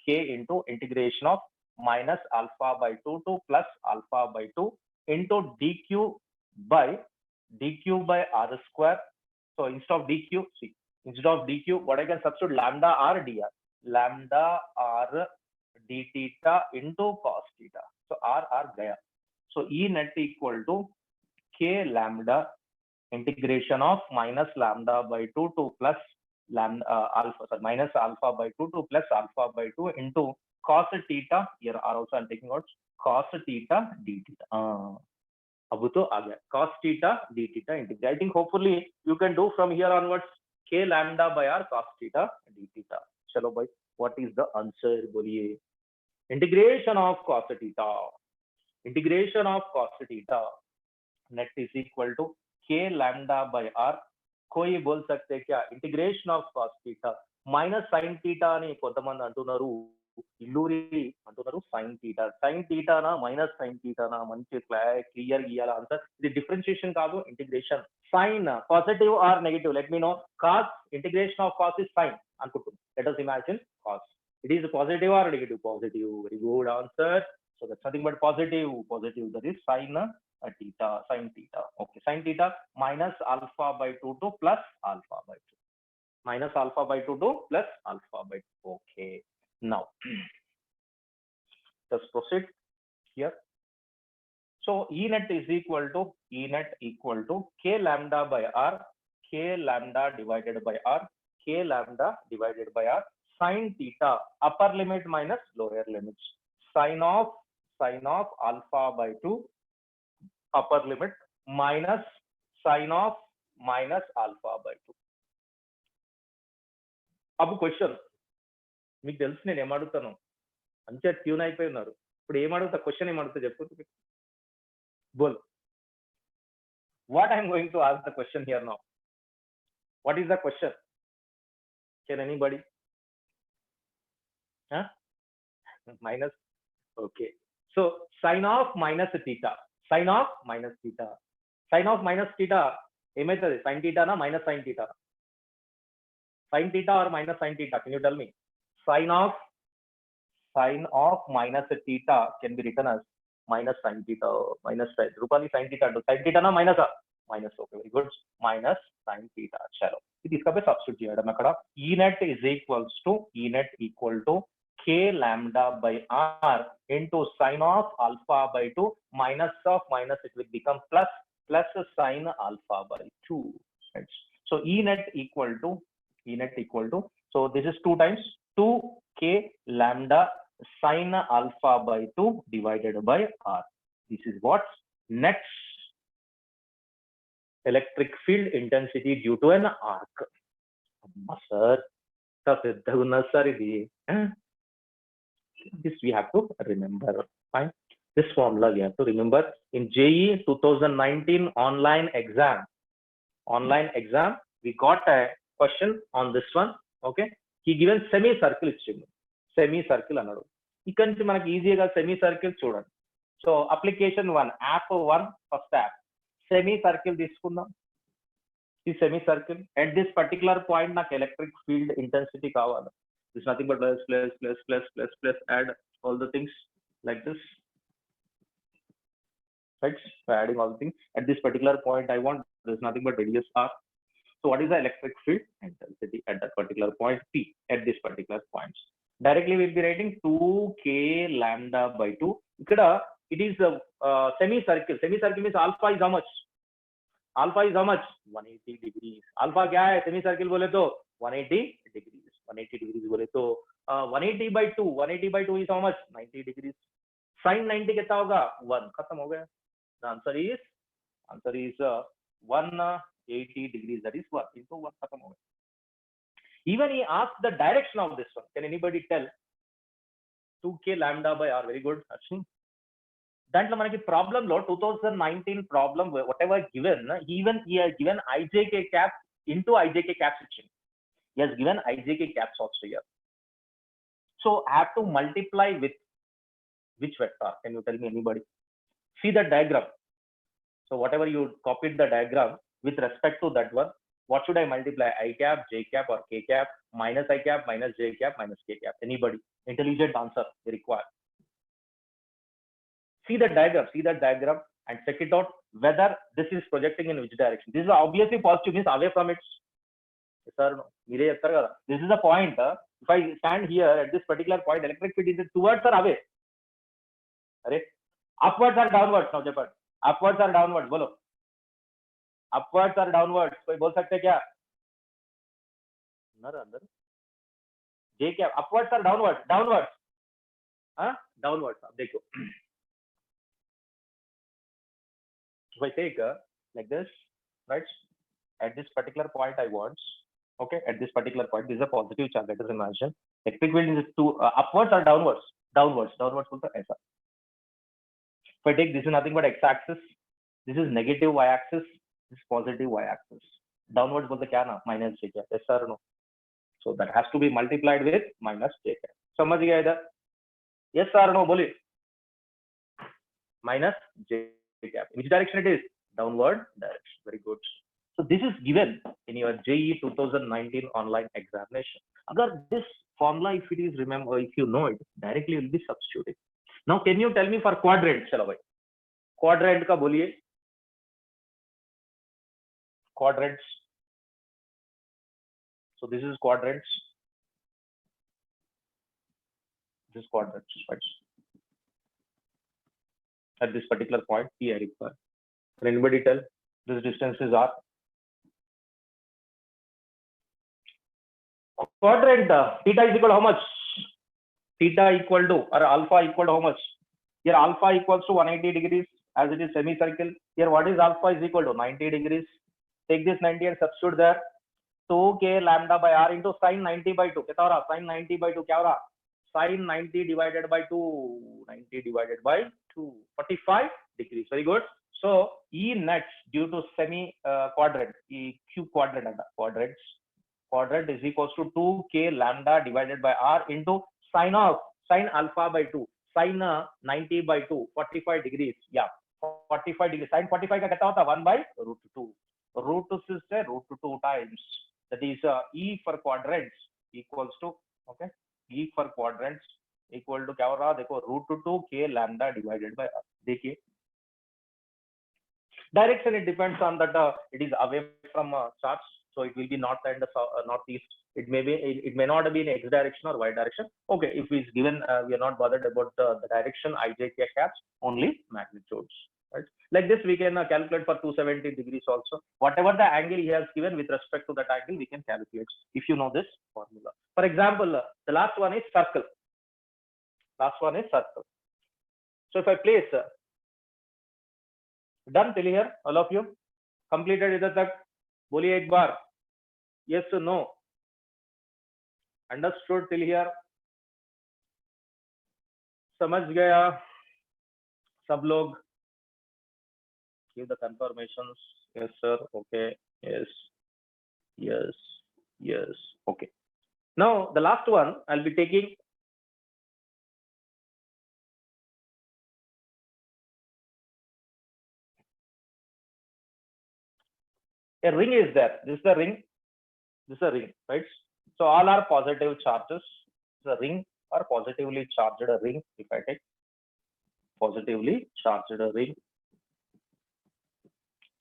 k into integration of minus alpha by 2 to plus alpha by 2 into dq by r square. So instead of dq, what I can substitute lambda r dr, lambda r d theta into cos theta. So r gaya. So E net equal to k lambda integration of minus lambda by 2 to plus lambda minus alpha by 2 to plus alpha by 2 into cos theta. Here r also I'm taking out cos theta d theta. Abu to aa gaya. Cos theta d theta integrate. I think hopefully you can do from here onwards k lambda by r cos theta d theta. Chalo bhai, what is the answer? Boliye. Integration of cos theta. Integration of cos theta net is equal to k lambda by r. कोई बोल सकते हैं क्या integration of cos theta minus sin theta అని కొంతమంది అంటున్నారు, ఇల్లూరి అంటున్నారు sin theta నా minus sin theta నా మంచి క్లియర్ ఇయాల ఆన్సర్. ఇది డిఫరెన్షియేషన్ కాదు, integration. sin positive or negative, let me know. cos integration of cos is sin అనుకుంటున్నాం. Let us imagine cos. It is positive or negative? Positive. Very good answer. So that's nothing but positive. That is sin theta. Okay, sin theta minus alpha by 2 to plus alpha by 2. Minus alpha by 2 to plus alpha by 2. Okay. Now, let's proceed here. So E net is equal to k lambda by r, k lambda divided by r, k lambda divided by r, sin theta upper limit minus lower limits, sin of alpha by 2 upper limit minus sin of minus alpha by 2. అప్పుడు question మీకు తెలుసు నేను ఏమడుగుతాను, అంతే tune అయిపోయి ఉన్నారు. ఇప్పుడు ఏమడుగుతా, question ఏమడుగుతా చెప్పు. బోల్. What I'm going to ask the question here now. What is the question? Can anybody? Minus. Okay. So sin of minus theta. Sin of minus theta. ఏమైతుంది? sin theta నా minus sin theta? Sin theta or minus sin theta? Can you tell me? Sin of minus theta can be written as minus sin theta. Minus sin. Rupali sin theta. Sin theta na minus. Okay, very good. Minus sin theta. चलो, इसका पे substitute किया मैं कड़ा. E net is equal to k lambda by r into sin of alpha by 2 minus of minus, it will become plus sin alpha by 2. Right? So E net equal to So this is 2 times 2k lambda sine alpha by 2 divided by r. This is what net electric field intensity due to an arc. Sir, this we have to remember. Fine. This formula we have to remember in JEE 2019 online exam. We got a question on this one. Okay, he given semicircle ఇచ్చింది. Semicircle అన్నాడు. ఇక్కడ నుంచి మనకి ఈజీగా semicircle చూడండి. So application 1 app 1 first app semicircle తీసుకుందాం. ఈ semicircle at this particular point నాకు electric field intensity కావాలి. This is nothing but plus add all the things like this, right? So adding all the things at this particular point I want, there is nothing but radius r. So what is the electric field intensity at that particular point P at this particular point? Directly we'll be writing 2k lambda by 2. Ikkada it is a semicircle. Semicircle means alpha is how much? Alpha is how much? 180 degrees. Alpha क्या है? Semicircle बोले तो 180 degrees. 180 degrees बोले तो 180 by 2. 180 by 2 is how much? 90 degrees. Sin 90 कितना होगा? 1. खत्म हो गया. The answer is 180 degrees. That is 1 into 1. खत्म हो गया. Even he asked the direction of this one. Can anybody tell? 2k lambda by r. Very good, Ashwin. దాంట్లో మనకి ప్రాబ్లమ్ లో 2019 problem whatever given, even he has given IJK cap into IJK caps ఇచ్చింది. He has given IJK caps also here. So I have to multiply with which vector? Can you tell me, anybody? See the diagram. So whatever you copied the diagram with respect to that one, what should I multiply? I cap, J cap or K cap, minus I cap, minus J cap, minus K cap. Anybody? Intelligent answer they require. See the diagram and check it out whether this is projecting in which direction. This is obviously positive, means away from it. Sir, no. This is the point. If I stand here at this particular point, electric field is towards or away? Array, upwards or downwards? Now, Japan. Upwards or downwards? Bolo. Upwards or downwards? कोई बोल सकते क्या? अंदर. J क्या? Upwards or downwards? Downwards. हाँ? Downwards. अब देखो. If I take like this, right? At this particular point I want, okay, at this particular point, this is a positive charge. Let us imagine electric field is to upwards or downwards? Downwards बोलते हैं ऐसा. If I take, this is nothing but x-axis, this is negative y-axis, this is positive y-axis. Downwards बोलते क्या ना? Minus j cap. Yes or no? So that has to be multiplied with minus j cap. समझ गया इधर? Yes or no? बोलिए. Minus j cap. Which direction it is? Downward direction. Very good. So this is given in your JEE 2019 online examination. Agar this formula, if it is remember, if you know it, directly will be substituted. Now, can you tell me for quadrant? चलो भाई. Quadrant का बोलिए. Quadrants. So this is quadrants. This is quadrants, right? At this particular point, P I require. Can anybody tell? This distance is r. Quadrant, theta is equal to how much? Theta equal to, or alpha equal to how much? Here alpha equals to 180 degrees as it is semicircle. Here what is alpha is equal to 90 degrees. Take this 90 and substitute there. 2k lambda by r into sin 90 by 2. कितना हो रहा? Sin 90 by 2 क्या हो रहा? Sin 90 divided by 2. 90 divided by 2. 45 degrees. Very good. So E net due to semi quadrant, E cube quadrant and quadrant is equals to 2k lambda divided by r into sin alpha by 2. Sin 90 by 2. 45 degrees. Yeah. 45 degrees. Sin 45 का कितना होता? 1 by root 2. Root 2 is root 2 times. That is E for quadrants equals to, okay, E for quadrants equal to क्या हो रहा? देखो root 2 k lambda divided by r. देखिए direction, it depends on that it is away from charge, so it will be north and northeast. It may not be in x direction or y direction. Okay, if it's given, we are not bothered about the direction, IJK caps, only magnitudes, right? Like this we can calculate for 270 degrees also. Whatever the angle he has given with respect to that angle, we can calculate if you know this formula. For example, the last one is circle. Last one is circle. So if I place, done till here, all of you completed इधर तक, बोलिए एक बार, yes or no? Understood till here? समझ गया सब लोग? Give the confirmations. Yes sir. Okay. Yes. Yes. Yes. Okay. Now the last one I'll be taking. A ring is there. This is the ring. This is a ring, right? So all are positive charges. The ring or positively charged a ring. If I take positively charged a ring.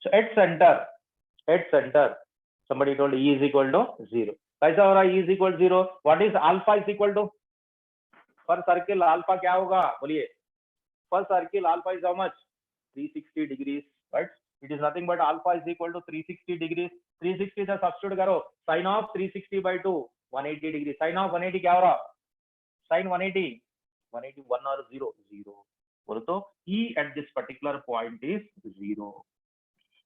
So at center, somebody told E is equal to 0. कैसा हो रहा है? E is equal to 0. What is alpha is equal to? For circle alpha क्या होगा? बोलिए. For circle alpha is how much? 360 degrees, right? It is nothing but alpha is equal to 360 degrees. 360 का substitute करो. Sin of 360 by 2, 180 degrees. Sin of 180 क्या हो रहा? Sin 180, 181 or 0, 0. बोलो तो E at this particular point is 0.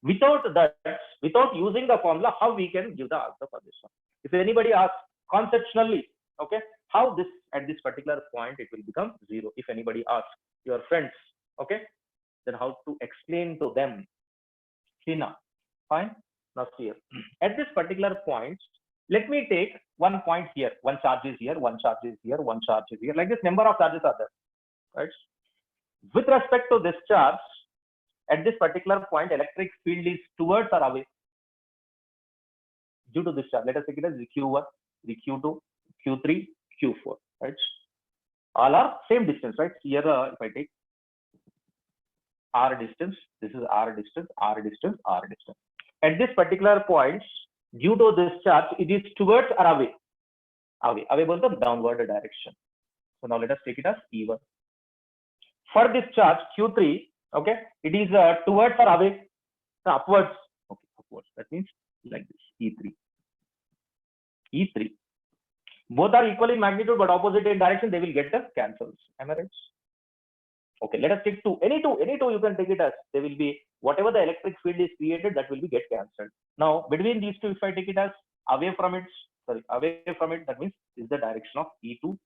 Without that, without using the formula, how we can give the answer for this one? If anybody asks conceptually, okay, how this at this particular point it will become 0? If anybody asks your friends, okay, then how to explain to them? See now, fine. Now here, at this particular point, let me take one point here. One charge is here, one charge is here, one charge is here. Like this, number of charges are there, right? With respect to this charge, at this particular point, electric field is towards or away due to this charge. Let us take it as Q1, Q2, Q3, Q4, right? All are same distance, right? Here, if I take R distance, this is R distance, R distance, R distance. At this particular point, due to this charge, it is towards or away? Away. Away was the downward direction. So now let us take it as E1. For this charge, Q3, okay, it is towards or away? No, upwards. Okay, upwards. That means like this, E3. E3. Both are equal in magnitude but opposite in direction, they will get the cancels. Am I right? Okay, let us take two. Any two you can take it as, they will be, whatever the electric field is created, that will be get cancelled. Now, between these two, if I take it as away from it, that means this is the direction of E2.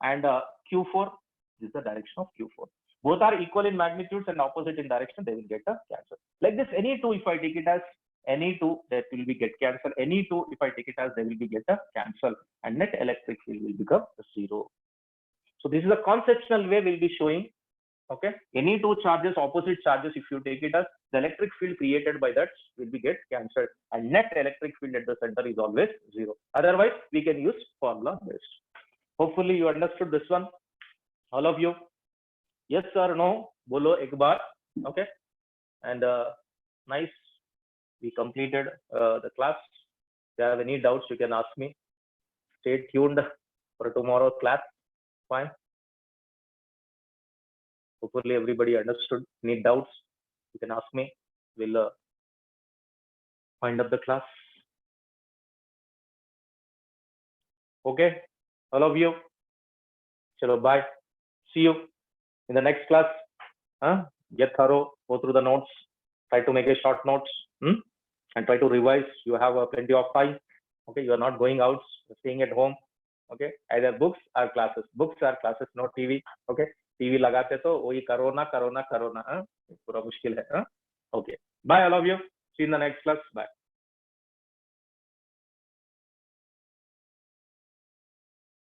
And Q4, this is the direction of Q4. Both are equal in magnitudes and opposite in direction, they will get a cancel. Like this, any two, if I take it as any two, that will be get cancel. Any two, if I take it as, they will be get a cancel. And net electric field will become 0. So this is a conceptual way we'll be showing. Okay, any two charges, opposite charges, if you take it as, the electric field created by that will be get cancelled, and net electric field at the center is always 0. Otherwise, we can use formula based. Hopefully, you understood this one, all of you. Yes or no? Bolo ek baar. Okay, and nice. We completed the class. If you have any doubts, you can ask me. Stay tuned for tomorrow's class. Fine. Hopefully everybody understood. Any doubts, you can ask me. We'll wind up the class. Okay, all of you. Chalo, bye. See you in the next class. Get thorough, go through the notes, try to make a short notes, and try to revise. You have plenty of time. Okay, you are not going out, staying at home. Okay, either books or classes. Books or classes, no TV. Okay. TV लगाते तो वही corona पूरा मुश्किल है. Okay, bye all of you. See you in the next class. Bye.